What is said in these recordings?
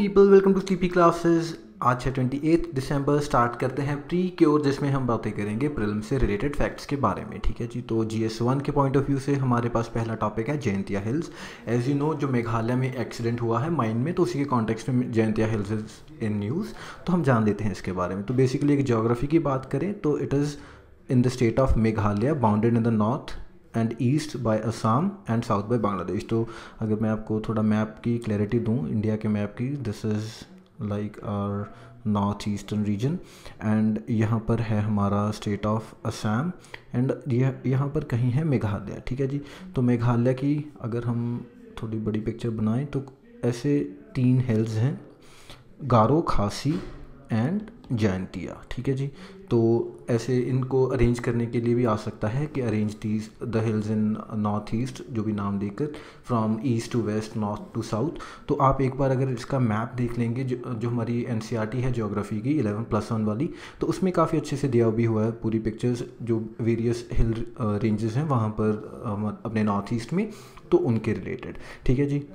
People, welcome to sleepy classes. आज है 28 दिसंबर। Start करते हैं प्री क्योर, जिसमें हम बातें करेंगे प्रीलिम्स से रिलेटेड फैक्ट्स के बारे में। ठीक है जी। तो GS1 के पॉइंट ऑफ व्यू से हमारे पास पहला टॉपिक है Jaintia hills. As you know, जो मेघालय में एक्सीडेंट हुआ है माइन में, तो उसी के कॉन्टेक्स्ट में Jaintia hills is in news. तो हम जान लेते हैं इसके बारे में। तो बेसिकली एक ज्योग्राफी की बात करें तो it is in the state of Meghalaya, bounded in the north and east by Assam and south by Bangladesh. तो अगर मैं आपको थोड़ा मैप की क्लैरिटी दूँ, इंडिया के मैप की, this is like our north eastern region and यहाँ पर है हमारा स्टेट ऑफ असम एंड यहाँ पर कहीं है मेघालय। ठीक है जी। तो मेघालय की अगर हम थोड़ी बड़ी पिक्चर बनाएं तो ऐसे 3 हिल्स हैं, गारो, खासी एंड जयंतिया। ठीक है जी। तो ऐसे इनको अरेंज करने के लिए भी आ सकता है कि arrange these the hills in north east, जो भी नाम देकर, from east to west, north to south. तो आप एक बार अगर इसका मैप देख लेंगे, जो हमारी NCERT है ज्योग्राफी की 11+1 वाली, तो उसमें काफ़ी अच्छे से दिया भी हुआ है पूरी पिक्चर्स, जो वेरियस हिल रेंजेस हैं वहाँ पर अपने नॉर्थ ईस्ट में, तो उनके रिलेटेड। ठीक है जी।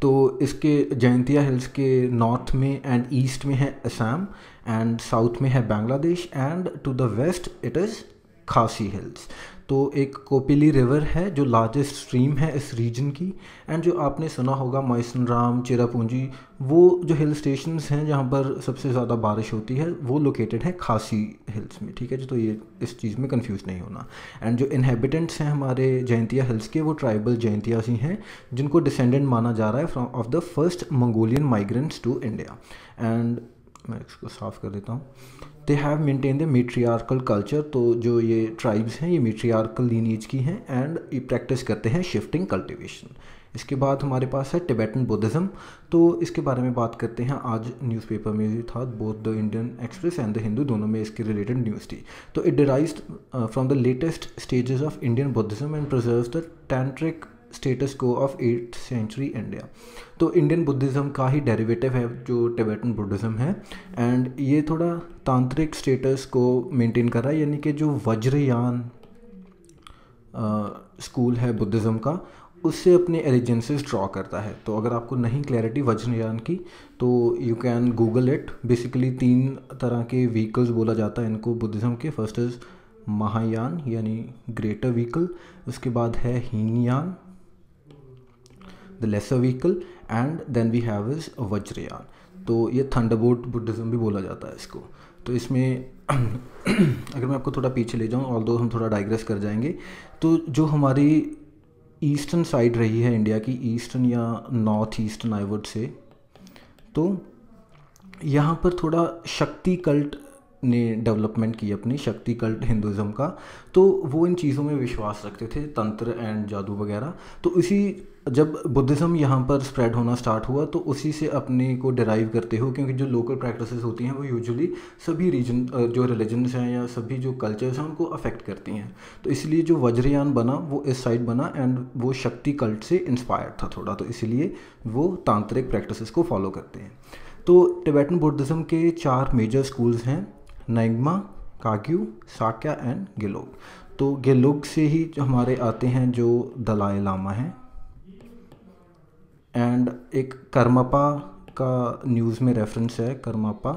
तो इसके जयंतिया हिल्स के नॉर्थ में एंड ईस्ट में है असम एंड साउथ में है Bangladesh and to the west it is Khasi hills. तो एक कोपिली रिवर है जो लार्जेस्ट स्ट्रीम है इस रीजन की। एंड जो आपने सुना होगा मौसिनराम, चिरापूंजी, वो जो हिल स्टेशंस हैं जहाँ पर सबसे ज़्यादा बारिश होती है, वो लोकेटेड है खासी हिल्स में। ठीक है जी। तो ये इस चीज़ में कंफ्यूज नहीं होना। एंड जो इनहेबिटेंट्स हैं हमारे जयंतिया हिल्स के, वो ट्राइबल जयंतियास ही हैं, जिनको डिसेंडेंट माना जा रहा है from of the first Mongolian migrants to India. And मैं इसको साफ़ कर देता हूँ। They have maintain the matriarchal culture. तो जो ये ट्राइब्स हैं ये मेट्रियार्कल लीनेज की हैं एंड ये प्रैक्टिस करते हैं शिफ्टिंग कल्टिवेशन। इसके बाद हमारे पास है टिबेटन बुद्धिज़्म। तो इसके बारे में बात करते हैं। आज न्यूज़पेपर में भी था, both the Indian Express and the Hindu, दोनों में इसके रिलेटेड न्यूज़ थी। तो it derived from the latest stages of Indian Buddhism and preserves the tantric status quo of 8th century India. तो इंडियन बुद्धिज़्म का ही डेरिवेटिव है जो टिबेटन बुद्धिज़्म है एंड ये थोड़ा तांत्रिक स्टेटस को मेंटेन कर रहा है, यानी कि जो वज्रयान स्कूल है बुद्धिज़्म का, उससे अपने एलिजेंसेस ड्रॉ करता है। तो अगर आपको नहीं क्लैरिटी वज्रयान की तो you can Google it. Basically 3 तरह के व्हीकल्स बोला जाता है इनको बुद्धिज़्म के। फर्स्ट इज़ महायान यानी ग्रेटर व्हीकल, उसके बाद है Hinayana the lesser vehicle and then we have is Vajrayana. तो ये थंडरबोल्ट बुद्धिज़्म भी बोला जाता है इसको। तो इसमें अगर मैं आपको थोड़ा पीछे ले जाऊँ, ऑल्दो हम थोड़ा डाइग्रेस कर जाएंगे, तो जो हमारी ईस्टर्न साइड रही है इंडिया की, ईस्टर्न या north eastern I would say, तो यहाँ पर थोड़ा शक्ति कल्ट ने डेवलपमेंट की अपनी, शक्ति कल्ट हिंदुज़म का। तो वो इन चीज़ों में विश्वास रखते थे, तंत्र एंड जादू वगैरह। तो इसी जब बुद्धिज़्म यहाँ पर स्प्रेड होना स्टार्ट हुआ तो उसी से अपने को डिराइव करते हो, क्योंकि जो लोकल प्रैक्टिसेस होती हैं वो यूजुअली सभी रीजन जो रिलीजन्स हैं या सभी जो कल्चर्स हैं उनको अफेक्ट करती हैं। तो इसलिए जो वज्रयान बना वो इस साइड बना एंड वो शक्ति कल्ट से इंस्पायर्ड था थोड़ा, तो इसलिए वो तांत्रिक प्रैक्टिसेस को फॉलो करते हैं। तो टिबेटन बुद्धिज़्म के 4 मेजर स्कूल्स हैं, नैंगमा, काग्यू, साक्या एंड गेलोग। तो गेलोग से ही हमारे आते हैं जो दलाई लामा हैं। एंड एक कर्मपा का न्यूज़ में रेफरेंस है, कर्मपा,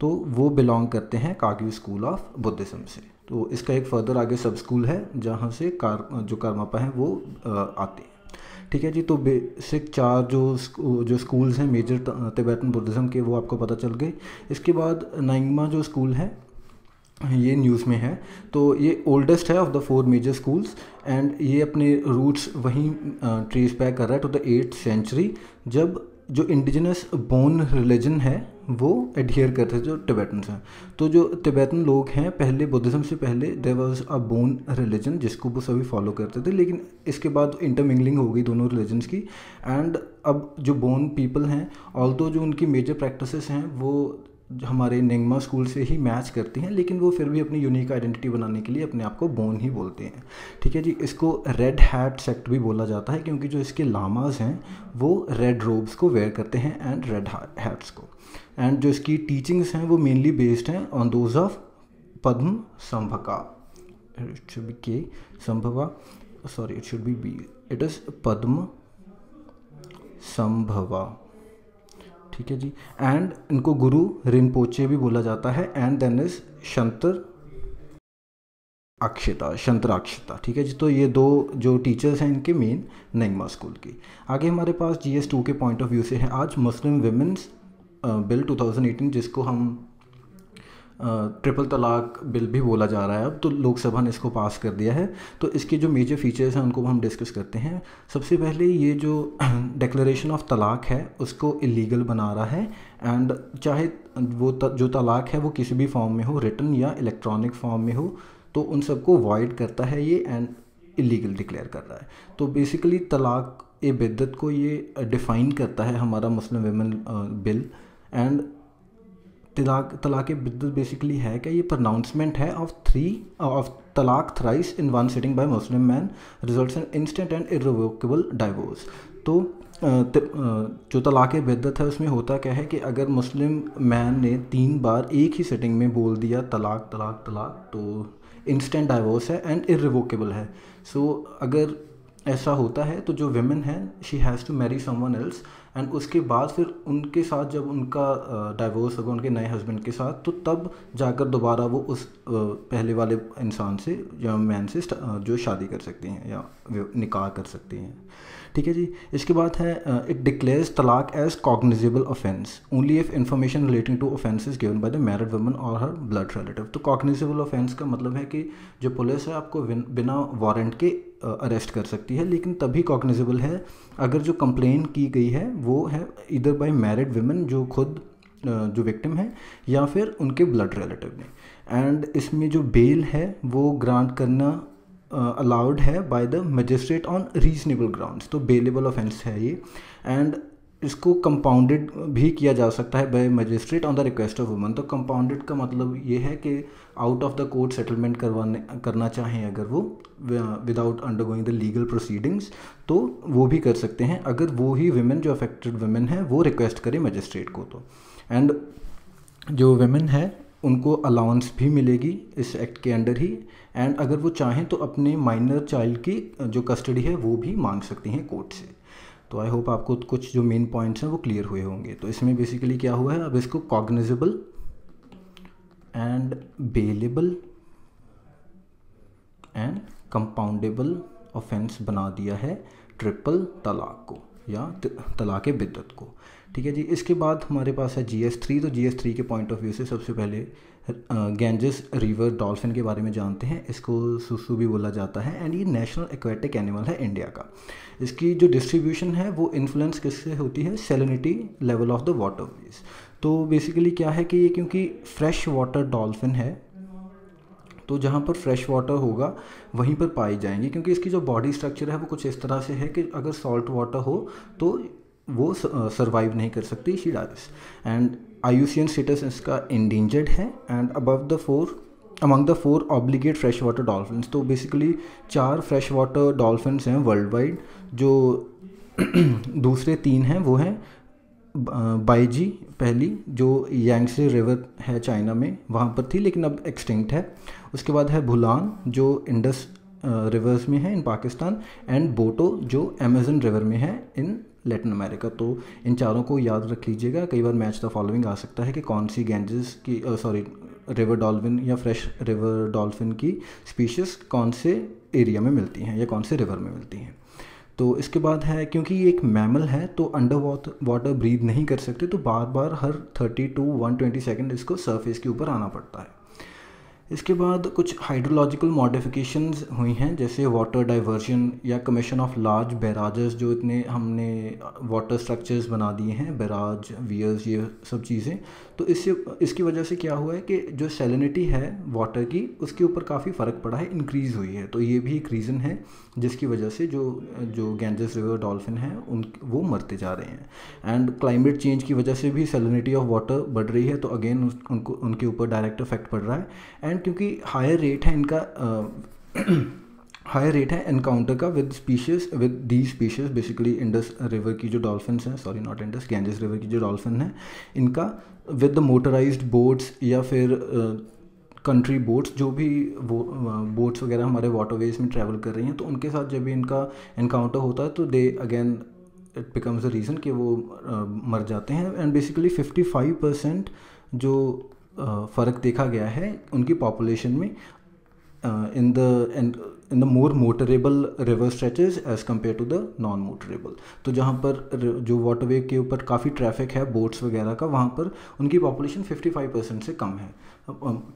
तो वो बिलोंग करते हैं काग्यू स्कूल ऑफ बुद्धिज़्म से। तो इसका एक फर्दर आगे सब स्कूल है जहाँ से जो कर्मपा हैं वो आते हैं। ठीक है जी। तो बेसिक 4 जो स्कूल्स हैं मेजर तिब्बतन बुद्धिज़्म के, वो आपको पता चल गए। इसके बाद नाइंगमा जो स्कूल है ये न्यूज़ में है। तो ये ओल्डेस्ट है of the 4 major schools and ये अपने रूट्स वहीं ट्रेस बैक कर रहा है टू द 8th सेंचुरी, जब जो इंडिजिनस बोन रिलीजन है वो एडहियर करते थे जो टिबेटन्स हैं। तो जो तिब्बतन लोग हैं पहले बुद्धिज़्म से पहले there was a Bon religion जिसको वो सभी फॉलो करते थे, लेकिन इसके बाद इंटरमिंगलिंग हो गई दोनों रिलीजन्स की। एंड अब जो बोन पीपल हैं, ऑल्दो जो उनकी मेजर प्रैक्टिसेस हैं वो हमारे नेंगमा स्कूल से ही मैच करती हैं, लेकिन वो फिर भी अपनी यूनिक आइडेंटिटी बनाने के लिए अपने आप को बोन ही बोलते हैं। ठीक है जी। इसको रेड हैट सेक्ट भी बोला जाता है क्योंकि जो इसके लामाज हैं वो रेड रोब्स को वेयर करते हैं एंड रेड हैट्स को। एंड जो इसकी टीचिंग्स हैं वो मेनली बेस्ड हैं on those of Padma Sambhaka, it should be के Sambhava, sorry it should be it is Padma Sambhava. ठीक है जी। एंड इनको गुरु रिनपोचे भी बोला जाता है। एंड देन इज शंतराक्षता, ठीक है जी। तो ये दो जो टीचर्स हैं इनके मेन नंगमा स्कूल की। आगे हमारे पास GS2 के पॉइंट ऑफ व्यू से है आज मुस्लिम विमेंस बिल 2018, जिसको हम ट्रिपल तलाक बिल भी बोला जा रहा है अब, तो लोकसभा ने इसको पास कर दिया है। तो इसके जो मेजर फीचर्स हैं उनको हम डिस्कस करते हैं। सबसे पहले ये जो डिक्लेरेशन ऑफ तलाक है उसको इलीगल बना रहा है। एंड चाहे वो जो तलाक है वो किसी भी फॉर्म में हो, रिटन या इलेक्ट्रॉनिक फॉर्म में हो, तो उन सबको वॉइड करता है ये एंड इलीगल डिक्लेयर कर रहा है। तो बेसिकली तलाक ए बिद्दत को ये डिफ़ाइन करता है हमारा मुस्लिम विमेन बिल। एंड तलाक बिद्दत बेसिकली है कि ये प्रोनाउंसमेंट है of talaq thrice in one sitting by Muslim man results in instant and irrevocable divorce. तो जो तलाक बिद्दत है उसमें होता क्या है कि अगर मुस्लिम मैन ने 3 बार एक ही सिटिंग में बोल दिया तलाक तलाक तलाक, तो इंस्टेंट डाइवोर्स है एंड इर्रिवोकेबल है। सो अगर ऐसा होता है तो जो विमेन है she has to marry someone else, and उसके बाद फिर उनके साथ जब उनका डाइवोर्स होगा उनके नए हस्बैंड के साथ, तो तब जाकर दोबारा वो उस पहले वाले इंसान से या मैन से जो शादी कर सकती हैं या निकाह कर सकती हैं, ठीक है जी। इसके बाद है it declares talaq as cognizable offence only if information relating to offences given by the married woman और हर ब्लड रिलेटिव। तो कॉग्निजेबल ऑफेंस का मतलब है कि जो पुलिस है आपको बिना वारंट के अरेस्ट कर सकती है, लेकिन तभी कॉग्निजेबल है अगर जो कंप्लेन की गई है वो है इधर बाय मैरिड वुमेन जो खुद जो विक्टिम है या फिर उनके ब्लड रिलेटिव ने। एंड इसमें जो बेल है वो ग्रांट करना अलाउड है by the magistrate on reasonable grounds. तो बेलेबल ऑफेंस है ये। एंड इसको कंपाउंडेड भी किया जा सकता है by magistrate on the request of woman. तो कंपाउंडेड का मतलब ये है कि out of the court settlement करना चाहें अगर वो without undergoing the legal proceedings, तो वो भी कर सकते हैं अगर वो ही विमेन जो अफेक्टेड विमेन है वो रिक्वेस्ट करे मजिस्ट्रेट को। तो एंड जो विमेन है उनको अलाउंस भी मिलेगी इस एक्ट के अंडर ही। एंड अगर वो चाहें तो अपने माइनर चाइल्ड की जो कस्टडी है वो भी मांग सकती हैं कोर्ट से। तो आई होप आपको कुछ जो मेन पॉइंट्स हैं वो क्लियर हुए होंगे। तो इसमें बेसिकली क्या हुआ है, अब इसको cognizable and bailable and compoundable offence बना दिया है ट्रिपल तलाक को या तलाक बिद्दत को, ठीक है जी। इसके बाद हमारे पास है GS3। तो GS3 के पॉइंट ऑफ व्यू से सबसे पहले गैंजेस रिवर डॉल्फिन के बारे में जानते हैं। इसको सुसु भी बोला जाता है एंड ये नेशनल एक्वेटिक एनिमल है इंडिया का। इसकी जो डिस्ट्रीब्यूशन है वो इन्फ्लुएंस किससे होती है, salinity level of the waterways. तो बेसिकली क्या है कि ये क्योंकि फ्रेश वाटर डॉल्फिन है, तो जहाँ पर फ्रेश वाटर होगा वहीं पर पाई जाएंगी, क्योंकि इसकी जो बॉडी स्ट्रक्चर है वो कुछ इस तरह से है कि अगर सॉल्ट वाटर हो तो वो सर्वाइव नहीं कर सकती, she dies. And IUCN status इसका इंडेंजर्ड है and among the 4 obligate fresh water dolphins. तो बेसिकली 4 फ्रेश वाटर डॉल्फिन्स हैं वर्ल्ड वाइड। जो दूसरे 3 हैं वो हैं बाइजी पहली जो यांगसे रिवर है चाइना में, वहाँ पर थी लेकिन अब एक्सटिंक्ट है। उसके बाद है भूलान जो इंडस रिवर्स में है इन पाकिस्तान, एंड बोटो जो अमेजन रिवर में है इन लैटिन अमेरिका। तो इन चारों को याद रख लीजिएगा, कई बार मैच द फॉलोइंग आ सकता है कि कौन सी गैंजेस की रिवर डॉल्फिन या फ्रेश रिवर डॉल्फिन की स्पीशीज़ कौन से एरिया में मिलती हैं या कौन से रिवर में मिलती हैं। तो इसके बाद है क्योंकि ये एक मैमल है तो अंडर वाटर ब्रीथ नहीं कर सकते, तो बार बार हर 30 to 120 सेकेंड इसको सरफेस के ऊपर आना पड़ता है। इसके बाद कुछ हाइड्रोलॉजिकल मॉडिफिकेशंस हुई हैं, जैसे वाटर डाइवर्जन या कमीशन ऑफ लार्ज बैराजेस, जो इतने हमने वाटर स्ट्रक्चर्स बना दिए हैं, बैराज वियर्स, ये सब चीज़ें। तो इसकी वजह से क्या हुआ है कि जो सैलिनिटी है वाटर की उसके ऊपर काफ़ी फ़र्क पड़ा है, इंक्रीज़ हुई है। तो ये भी एक रीज़न है जिसकी वजह से जो गैंजेस रिवर डॉल्फिन हैं वो मरते जा रहे हैं। एंड क्लाइमेट चेंज की वजह से भी सैलिनिटी ऑफ वाटर बढ़ रही है, तो अगेन उनके ऊपर डायरेक्ट इफेक्ट पड़ रहा है। एंड क्योंकि हायर रेट है इनका हायर रेट है एनकाउंटर का with the species, basically Indus river की जो डॉल्फिन्स हैं, sorry not Indus, Ganges river की जो डॉल्फिन है इनका विद द मोटराइज्ड बोट्स या फिर कंट्री बोट्स, जो भी बोट्स वगैरह हमारे वाटरवेज में ट्रैवल कर रही हैं, तो उनके साथ जब भी इनका एनकाउंटर होता है तो they again it becomes the reason कि वो मर जाते हैं। एंड बेसिकली 55% जो फ़र्क देखा गया है उनकी पॉपुलेशन में in the more motorable river stretches as compare to the non motorable. तो जहाँ पर जो वाटरवे के ऊपर काफ़ी ट्रैफिक है बोट्स वगैरह का, वहाँ पर उनकी पॉपुलेशन 55% से कम है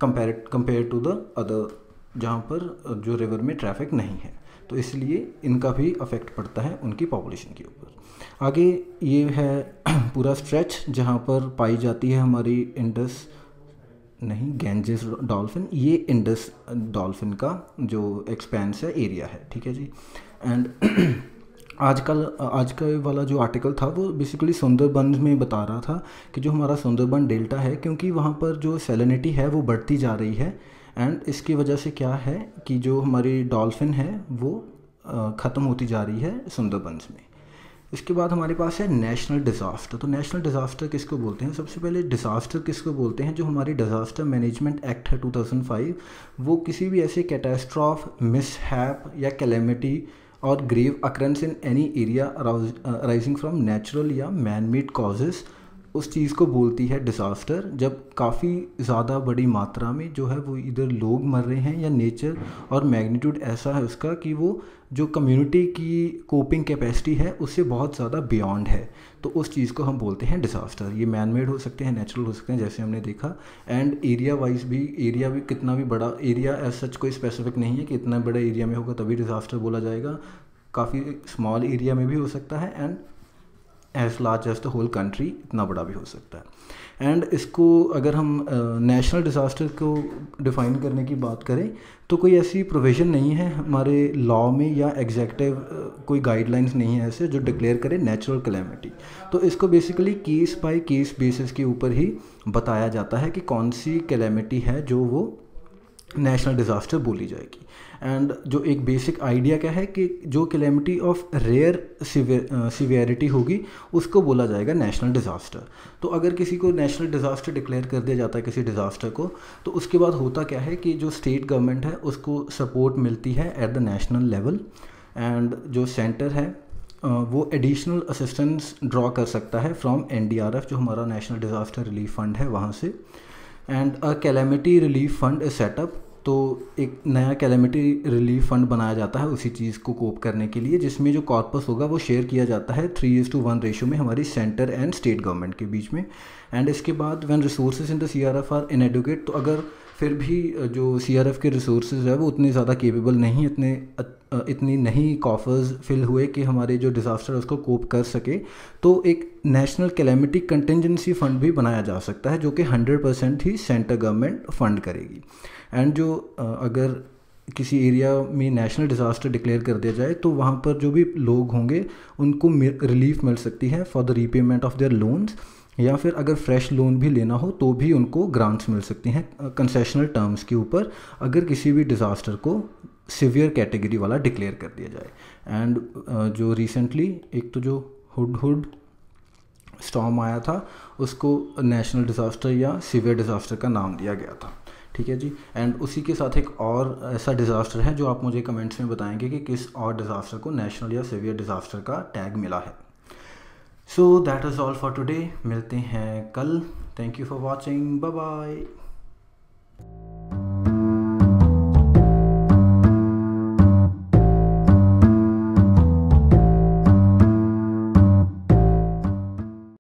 कंपेयर टू द अदर जहाँ पर जो रिवर में ट्रैफिक नहीं है। तो इसलिए इनका भी अफेक्ट पड़ता है उनकी पॉपुलेशन के ऊपर। आगे ये है पूरा स्ट्रेच जहाँ पर पाई जाती है हमारी इंडस नहीं गैंजेस डॉल्फिन, ये इंडस डॉल्फिन का जो एक्सपेंस है एरिया है, ठीक है जी। एंड आज का वाला जो आर्टिकल था वो बेसिकली सुंदरबन में बता रहा था कि जो हमारा सुंदरबन डेल्टा है, क्योंकि वहाँ पर जो सैलिनिटी है वो बढ़ती जा रही है, एंड इसकी वजह से क्या है कि जो हमारी डॉल्फिन है वो ख़त्म होती जा रही है सुंदरबंस में। इसके बाद हमारे पास है नेशनल डिज़ास्टर। तो नेशनल डिज़ास्टर किसको बोलते हैं? सबसे पहले डिज़ास्टर किसको बोलते हैं? जो हमारी डिज़ास्टर मैनेजमेंट एक्ट है 2005, वो किसी भी ऐसे कैटास्ट्रॉफ, मिसहैप या कैलेमिटी और grave occurrence in any area arising from natural or man made causes, उस चीज़ को बोलती है डिज़ास्टर, जब काफ़ी ज़्यादा बड़ी मात्रा में जो है वो इधर लोग मर रहे हैं या नेचर और मैग्नीट्यूड ऐसा है उसका कि वो जो कम्युनिटी की कोपिंग कैपेसिटी है उससे बहुत ज़्यादा बियॉन्ड है, तो उस चीज़ को हम बोलते हैं डिज़ास्टर। ये मैन मेड हो सकते हैं, नेचुरल हो सकते हैं, जैसे हमने देखा। एंड एरिया वाइज भी, एरिया भी कितना भी बड़ा एरिया एज सच कोई स्पेसिफिक नहीं है कि इतना बड़ा एरिया में होगा तभी डिज़ास्टर बोला जाएगा, काफ़ी स्मॉल एरिया में भी हो सकता है, and as large as the whole country, इतना बड़ा भी हो सकता है। एंड इसको अगर हम नेशनल डिज़ास्टर को डिफ़ाइन करने की बात करें तो कोई ऐसी प्रोविज़न नहीं है हमारे लॉ में या एग्जेक्टिव कोई गाइडलाइंस नहीं है ऐसे जो डिक्लेयर करे नेचुरल कैलेमिटी। तो इसको basically case by case basis के ऊपर ही बताया जाता है कि कौन सी कैलेमिटी है जो वो नेशनल डिज़ास्टर बोली जाएगी। एंड जो एक बेसिक आइडिया क्या है कि जो कैलेमिटी ऑफ रेयर सिवियरिटी होगी उसको बोला जाएगा नेशनल डिज़ास्टर। तो अगर किसी को नेशनल डिज़ास्टर डिक्लेयर कर दिया जाता है किसी डिज़ास्टर को, तो उसके बाद होता क्या है कि जो स्टेट गवर्नमेंट है उसको सपोर्ट मिलती है at the national level, and जो सेंटर है वो एडिशनल असिस्टेंस ड्रॉ कर सकता है फ्रॉम NDRF, जो हमारा नेशनल डिज़ास्टर रिलीफ फंड है, वहाँ से। And a calamity relief fund is setup, तो एक नया कैलेमिटी रिलीफ फंड बनाया जाता है उसी चीज़ को कोप करने के लिए, जिसमें जो कॉर्पस होगा वो शेयर किया जाता है 3:1 रेशो में हमारी सेंटर एंड स्टेट गवर्नमेंट के बीच में। एंड इसके बाद when resources in the CRF are inadequate, तो अगर फिर भी जो CRF के रिसोर्सेज है वो उतने ज़्यादा केपेबल नहीं, इतनी नहीं कॉफर्स फिल हुए कि हमारे जो डिज़ास्टर है उसको कोप कर सके, तो एक नेशनल कैलेमिटी कंटिजेंसी फंड भी बनाया जा सकता है जो कि 100% ही सेंटर गवर्नमेंट फंड करेगी। एंड जो अगर किसी एरिया में नेशनल डिज़ास्टर डिक्लेयर कर दिया जाए तो वहाँ पर जो भी लोग होंगे उनको रिलीफ मिल सकती है for the repayment of their loans, या फिर अगर फ्रेश लोन भी लेना हो तो भी उनको ग्रांट्स मिल सकती हैं कंसेशनल टर्म्स के ऊपर, अगर किसी भी डिज़ास्टर को सिवियर कैटेगरी वाला डिक्लेयर कर दिया जाए। एंड जो रिसेंटली एक तो जो हुड स्टॉर्म आया था उसको नेशनल डिज़ास्टर या सिवियर डिज़ास्टर का नाम दिया गया था, ठीक है जी। एंड उसी के साथ एक और ऐसा डिज़ास्टर है जो आप मुझे कमेंट्स में बताएंगे कि किस और डिज़ास्टर को नेशनल या सिवियर डिज़ास्टर का टैग मिला है। So that is all for today, मिलते हैं कल। Thank you for watching, bye bye.